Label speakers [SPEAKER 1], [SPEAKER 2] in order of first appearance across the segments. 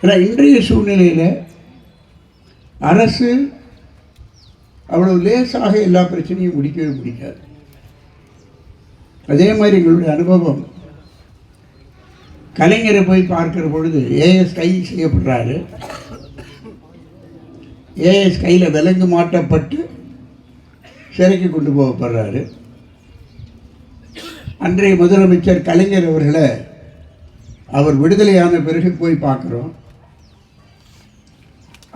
[SPEAKER 1] ஆனால் இன்றைய சூழ்நிலையில் அரசு அவ்வளவு லேசாக எல்லா பிரச்சனையும் முடிக்கவே முடியாது. அதே மாதிரி எங்களுடைய அனுபவம், கலைஞரை போய் பார்க்கிற பொழுது ஏஎஸ் கைது செய்யப்படுறாரு. ஏஎஸ் கையில் விலங்கு மாட்டப்பட்டு சிறைக்கு கொண்டு போகப்படுறாரு. அன்றைய முதலமைச்சர் கலைஞர் அவர்களை அவர் விடுதலையான பிறகு போய் பார்க்குறோம்.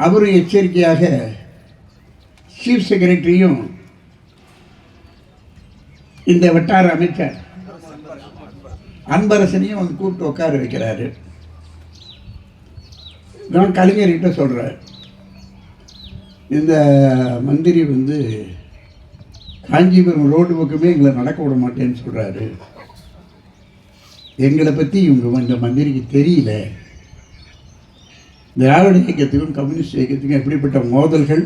[SPEAKER 1] அவரும் எச்சரிக்கையாக சீஃப் செக்ரட்டரியும் இந்த வட்டார அமைச்சர் அன்பரசனையும் வந்து கூப்பிட்டு உட்கார வைக்கிறாரு. நான் கலைஞர்கிட்ட சொல்கிறேன், இந்த மந்திரி வந்து காஞ்சிபுரம் ரோடு பக்கமே எங்களை நடக்க விட மாட்டேன்னு சொல்கிறாரு. எங்களை பற்றி இவங்க இந்த மந்திரிக்கு தெரியல. திராவிட இயக்கத்துக்கும் கம்யூனிஸ்ட் இயக்கத்துக்கும் எப்படிப்பட்ட மோதல்கள்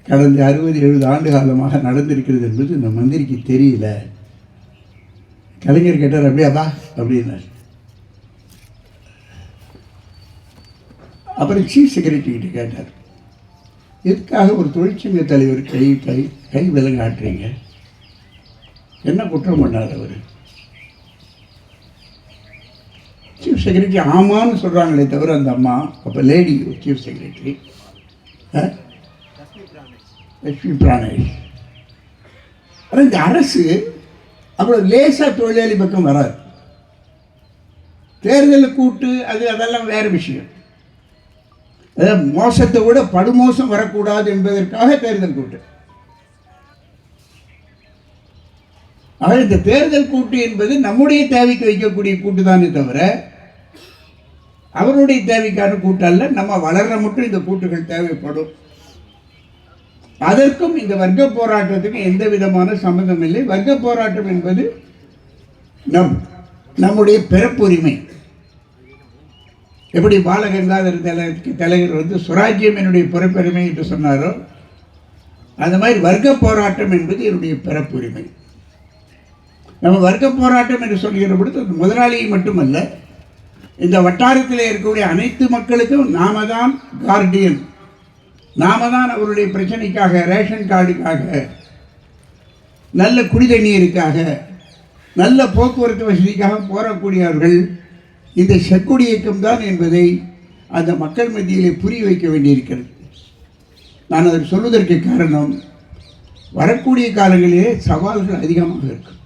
[SPEAKER 1] கடந்த 60-70 ஆண்டு காலமாக நடந்திருக்கிறது என்பது இந்த மந்திரிக்கு தெரியல. கலைஞர் கேட்டார், அப்படியாப்பா அப்படின்னார். அப்புறம் சீஃப் செக்ரட்டரிகிட்ட கேட்டார், எதுக்காக ஒரு தொழிற்சங்க தலைவர் கை விலங்காட்டுறீங்க? என்ன குற்றம் பண்ணார் அவர்? சீஃப் செக்ரட்டரி ஆமான்னு சொல்கிறாங்களே தவிர அந்த அம்மா, அப்போ lady chief secretary Lakshmi Pranesh. ஆனால் இந்த அரசு அவ்வளோ லேசாக தொழிலாளி பக்கம் வராது. தேர்தலை கூட்டு அதெல்லாம் வேறு விஷயம். அதாவது மோசத்தை விட படுமோசம் வரக்கூடாது என்பதற்காக தேர்தல் கூட்டு. ஆக இந்த தேர்தல் கூட்டு என்பது நம்முடைய தேவைக்கு வைக்கக்கூடிய கூட்டு தானே தவிர அவருடைய தேவைக்கான கூட்டு அல்ல. நம்ம வளர்ற மட்டும் இந்த கூட்டுகள் தேவைப்படும். அதற்கும் இந்த வர்க்க போராட்டத்துக்கும் எந்த விதமான சம்பந்தம் இல்லை. வர்க்க போராட்டம் என்பது நம்முடைய பிறப்புரிமை. எப்படி பாலகங்காதர தலைவர் வந்து சுராஜ்யம் என்னுடைய பிறப்புரிமை என்று சொன்னாரோ, அந்த மாதிரி வர்க்க போராட்டம் என்பது என்னுடைய பிறப்புரிமை. நம்ம வர்க்க போராட்டம் என்று சொல்கிற பொழுது முதலாளியை மட்டுமல்ல, இந்த வட்டாரத்தில் இருக்கக்கூடிய அனைத்து மக்களுக்கும் நாம தான் கார்டியன். நாம தான் அவருடைய பிரச்சனைக்காக, ரேஷன் கார்டுக்காக, நல்ல குடிதண்ணீருக்காக, நல்ல போக்குவரத்து வசதிக்காக போராடக்கூடியவர்கள் இந்த செக்குடி இயக்கம் தான் என்பதை அந்த மக்கள் மத்தியிலே புரிய வைக்க வேண்டியிருக்கிறது. நான் அதை சொல்வதற்கு காரணம், வரக்கூடிய காலங்களிலே சவால்கள் அதிகமாக இருக்கும்.